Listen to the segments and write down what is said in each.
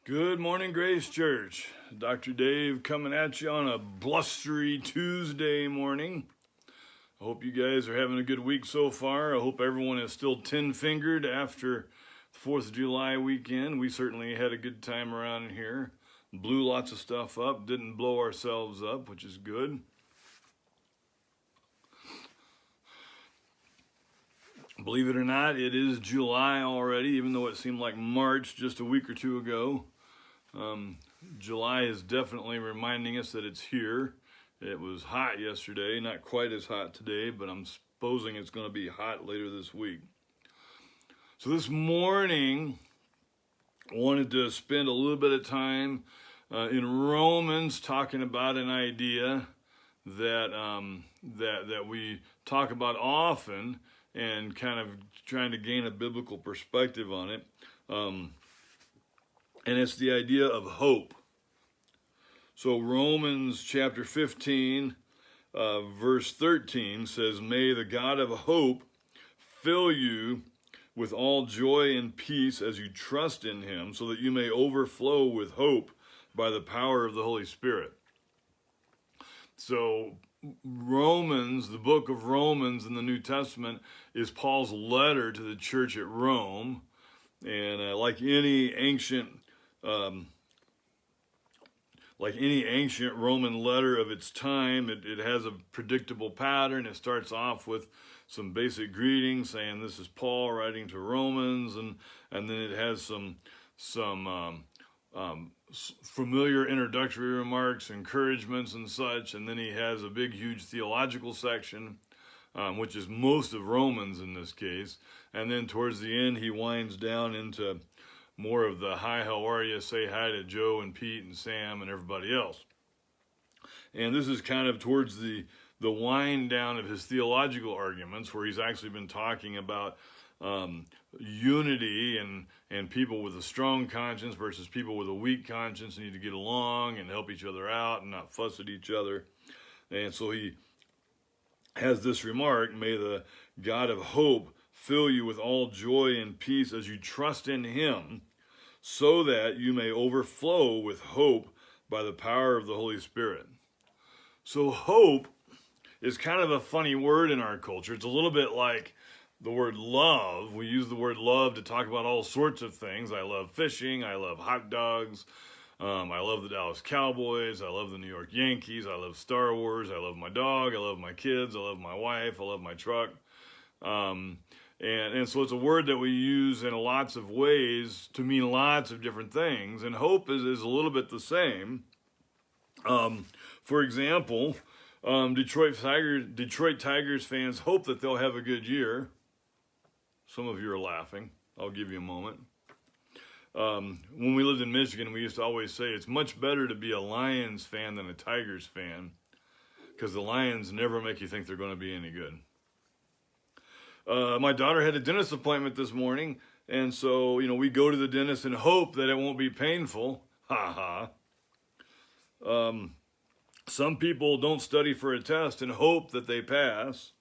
Good morning, Grace Church. Dr. Dave coming at you on a blustery Tuesday morning. I hope you guys are having a good week so far. I hope everyone is still 10-fingered after the 4th of July weekend. We certainly had a good time around here. Blew lots of stuff up, didn't blow ourselves up, which is good. Believe it or not, it is July already, even though it seemed like March just a week or two ago. July is definitely reminding us that it's here. It was hot yesterday, not quite as hot today, but I'm supposing it's going to be hot later this week. So this morning, I wanted to spend a little bit of time in Romans talking about an idea that we talk about often and kind of trying to gain a biblical perspective on it. And it's the idea of hope. So Romans chapter 15, verse 13 says, "May the God of hope fill you with all joy and peace as you trust in him, so that you may overflow with hope by the power of the Holy Spirit." So Romans, the book of Romans in the New Testament, is Paul's letter to the church at Rome. And like any ancient Roman letter of its time, it has a predictable pattern. It starts off with some basic greetings saying this is Paul writing to Romans, and then it has some familiar introductory remarks, encouragements and such, and then he has a big huge theological section, which is most of Romans in this case, and then towards the end he winds down into more of the hi, how are you, say hi to Joe and Pete and Sam and everybody else. And this is kind of towards the wind down of his theological arguments, where he's actually been talking about unity and people with a strong conscience versus people with a weak conscience need to get along and help each other out and not fuss at each other. And so he has this remark, "May the God of hope fill you with all joy and peace as you trust in him, so that you may overflow with hope by the power of the Holy Spirit." So hope is kind of a funny word in our culture. It's a little bit like the word love. We use the word love to talk about all sorts of things. I love fishing. I love hot dogs. I love the Dallas Cowboys. I love the New York Yankees. I love Star Wars. I love my dog. I love my kids. I love my wife. I love my truck. And so it's a word that we use in lots of ways to mean lots of different things. And hope is a little bit the same. For example, Detroit Tigers fans hope that they'll have a good year. Some of you are laughing. I'll give you a moment. When we lived in Michigan, we used to always say it's much better to be a Lions fan than a Tigers fan, because the Lions never make you think they're going to be any good. My daughter had a dentist appointment this morning, and so, we go to the dentist and hope that it won't be painful. Ha ha. Some people don't study for a test and hope that they pass.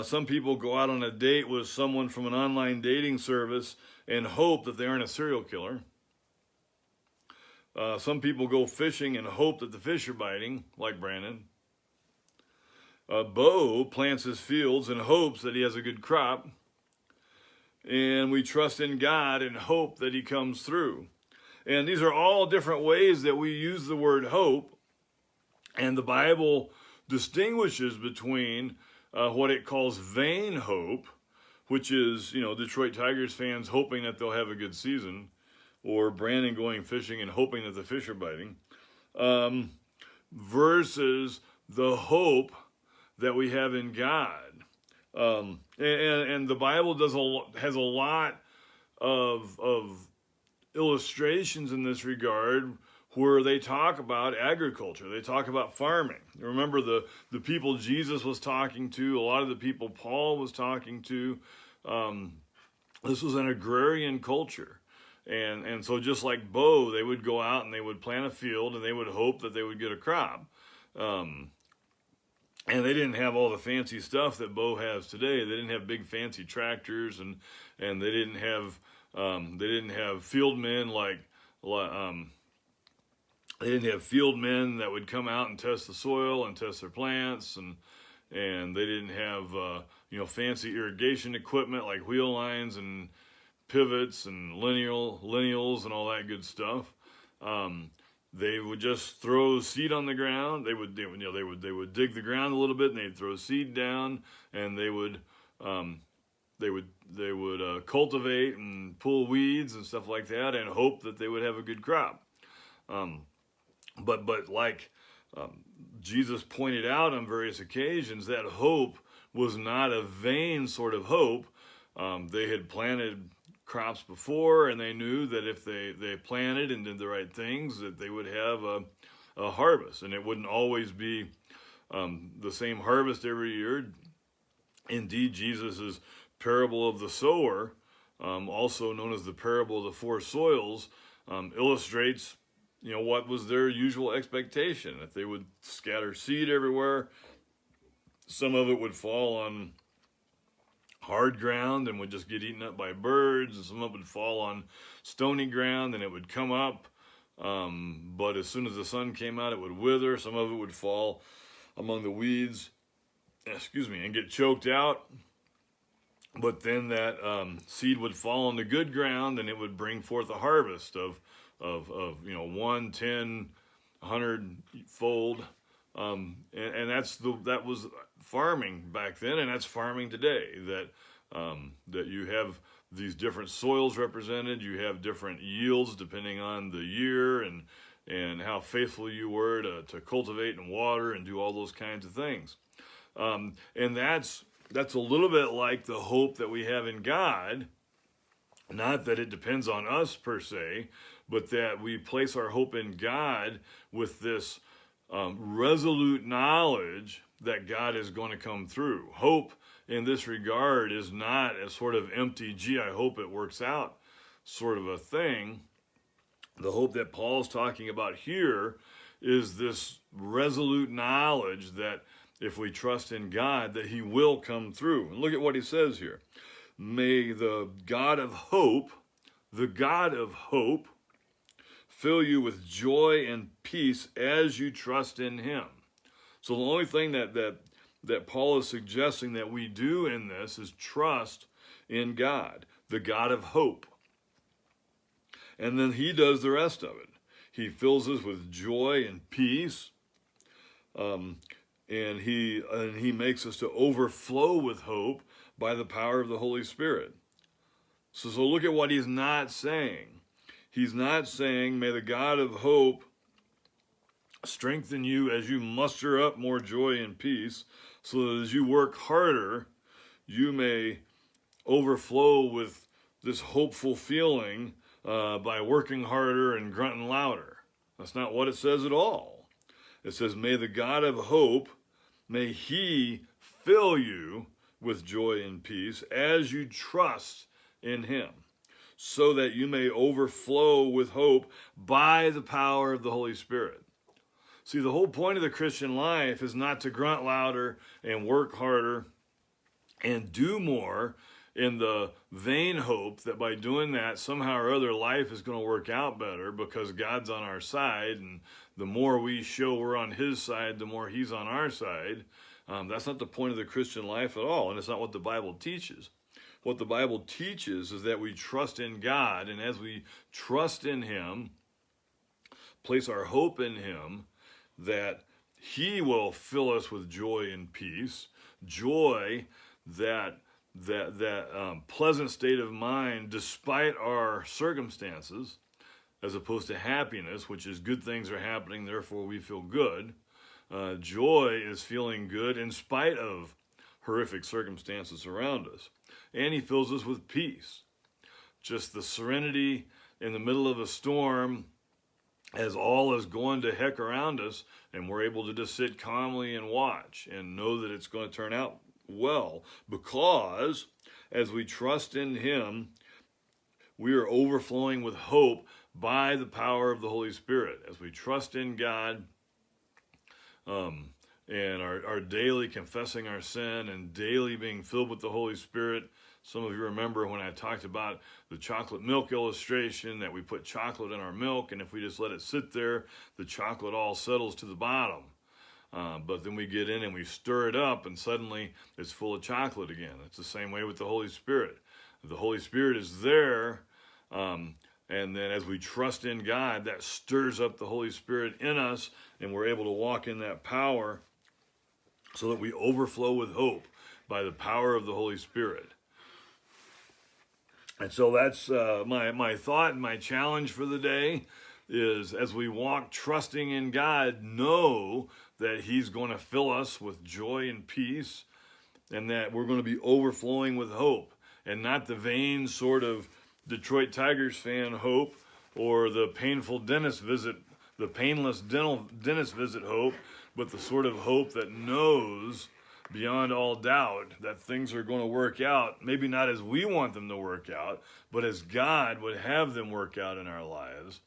Some people go out on a date with someone from an online dating service and hope that they aren't a serial killer. Some people go fishing and hope that the fish are biting, like Brandon. Bo plants his fields and hopes that he has a good crop. And we trust in God and hope that he comes through. And these are all different ways that we use the word hope. And the Bible distinguishes between what it calls vain hope, which is, Detroit Tigers fans hoping that they'll have a good season, or Brandon going fishing and hoping that the fish are biting, versus the hope that we have in God. And the Bible has a lot of illustrations in this regard where they talk about agriculture. They talk about farming. Remember the people Jesus was talking to, a lot of the people Paul was talking to, this was an agrarian culture. And so just like Bo, they would go out and they would plant a field and they would hope that they would get a crop. And they didn't have all the fancy stuff that Bo has today. They didn't have big fancy tractors, and they didn't have field men like they didn't have field men that would come out and test the soil and test their plants, and they didn't have fancy irrigation equipment like wheel lines and pivots and lineals and all that good stuff. They would just throw seed on the ground. They would dig the ground a little bit, and they'd throw seed down, and they would cultivate and pull weeds and stuff like that, and hope that they would have a good crop. But like Jesus pointed out on various occasions, that hope was not a vain sort of hope. They had planted crops before, and they knew that if they planted and did the right things, that they would have a harvest, and it wouldn't always be the same harvest every year. Indeed, Jesus' parable of the sower, also known as the parable of the four soils, illustrates what was their usual expectation, that they would scatter seed everywhere. Some of it would fall on hard ground and would just get eaten up by birds, and some of it would fall on stony ground and it would come up, but as soon as the sun came out, it would wither. Some of it would fall among the weeds, and get choked out. But then that seed would fall on the good ground, and it would bring forth a harvest of 1, 10, 100 fold, and that was farming back then, and that's farming today. That you have these different soils represented, you have different yields depending on the year and how faithful you were to cultivate and water and do all those kinds of things, and that's a little bit like the hope that we have in God. Not that it depends on us per se, but that we place our hope in God with this resolute knowledge that God is going to come through. Hope in this regard is not a sort of empty, gee, I hope it works out sort of a thing. The hope that Paul's talking about here is this resolute knowledge that if we trust in God, that he will come through. And look at what he says here. May the God of hope, fill you with joy and peace as you trust in him. So the only thing that Paul is suggesting that we do in this is trust in God, the God of hope. And then he does the rest of it. He fills us with joy and peace, and he makes us to overflow with hope by the power of the Holy Spirit. So look at what he's not saying. He's not saying, may the God of hope strengthen you as you muster up more joy and peace, so that as you work harder, you may overflow with this hopeful feeling by working harder and grunting louder. That's not what it says at all. It says, may the God of hope, may he fill you with joy and peace as you trust in him, so that you may overflow with hope by the power of the Holy Spirit. See, the whole point of the Christian life is not to grunt louder and work harder and do more in the vain hope that by doing that, somehow or other, life is going to work out better because God's on our side, and the more we show we're on his side, the more he's on our side. That's not the point of the Christian life at all, and it's not what the Bible teaches. What the Bible teaches is that we trust in God, and as we trust in him, place our hope in him, that he will fill us with joy and peace, joy, that pleasant state of mind despite our circumstances, as opposed to happiness, which is good things are happening, therefore we feel good. Joy is feeling good in spite of horrific circumstances around us. And he fills us with peace. Just the serenity in the middle of a storm as all is going to heck around us, and we're able to just sit calmly and watch and know that it's going to turn out well, because as we trust in him, we are overflowing with hope by the power of the Holy Spirit. As we trust in God, and are daily confessing our sin and daily being filled with the Holy Spirit, Some of you remember when I talked about the chocolate milk illustration, that we put chocolate in our milk, and if we just let it sit there, the chocolate all settles to the bottom. But then we get in and we stir it up, and suddenly it's full of chocolate again. It's the same way with the Holy Spirit. The Holy Spirit is there, and then as we trust in God, that stirs up the Holy Spirit in us, and we're able to walk in that power so that we overflow with hope by the power of the Holy Spirit. And so that's my thought and my challenge for the day is, as we walk trusting in God, know that he's going to fill us with joy and peace, and that we're going to be overflowing with hope, and not the vain sort of Detroit Tigers fan hope, or the painless dentist visit hope, but the sort of hope that knows beyond all doubt that things are going to work out, maybe not as we want them to work out, but as God would have them work out in our lives,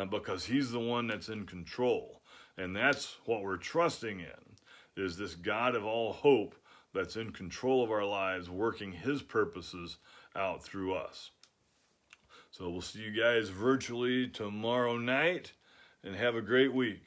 because he's the one that's in control. And that's what we're trusting in, is this God of all hope that's in control of our lives, working his purposes out through us. So we'll see you guys virtually tomorrow night, and have a great week.